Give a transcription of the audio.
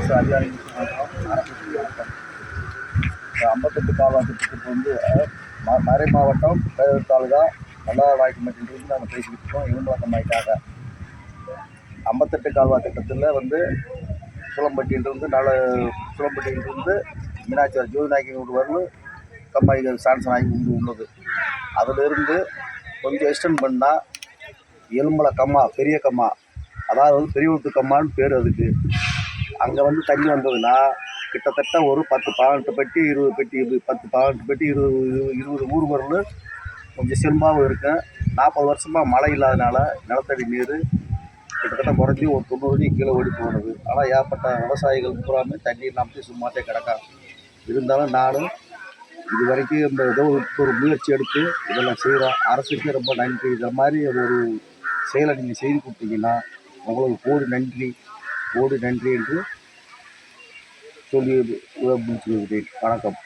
அரசு அதிகாரிகளுக்கு வணக்கம். அரசுக்கு வணக்கம். இந்த 58 கால்வாய் திட்டத்துக்கு வந்து மறை மாவட்டம் பேரூர் தாலுகா நல்லாவாய்க்குமட்டிலிருந்து நாங்கள் பேசிக்கிட்டு இருக்கோம். இரும்பலக்கம்மாய்க்காக 58 கால்வாய் திட்டத்தில் வந்து சுளம்பட்டியிலிருந்து மீனாட்சி ஜோதிநாயக்கி வரலும் கம்மாய்கள் சான்சன் ஆகி உள்ளது. அதிலிருந்து கொஞ்சம் எக்ஸ்டெண்ட் பண்ணால் எலும்பலை கம்மா, பெரிய கம்மா, அதாவது பெரியவுத்து கம்மான்னு பேர் அதுக்கு. அங்கே வந்து தண்ணி வந்ததுன்னா கிட்டத்தட்ட ஒரு 10-18 பெட்டி 20 பெட்டி 10-18 பெட்டி 20 ஊர் வரலும் கொஞ்சம் செம்பாகவும் இருக்கும். 40 வருஷமாக மழை இல்லாதனால நிலத்தடி நீர் கிட்டத்தட்ட குறைஞ்சி ஒரு 90 அடி கீழே ஓடி போனது. ஆனால் ஏற்பட்ட விவசாயிகள் பூராமே தண்ணீர் நம்பி சும்மாட்டே கிடக்கா. இருந்தாலும் நானும் இது வரைக்கும் இந்த ஏதோ ஒரு முயற்சி எடுத்து இதெல்லாம் செய்கிறோம். அரசுக்கு ரொம்ப நன்றி. இதை மாதிரி ஒரு செயலை நீங்கள் செய்து கொடுத்தீங்கன்னா உங்களுக்கு கோடி நன்றி என்று சொல்லி முடிச்சுக்கிறேன். வணக்கம்.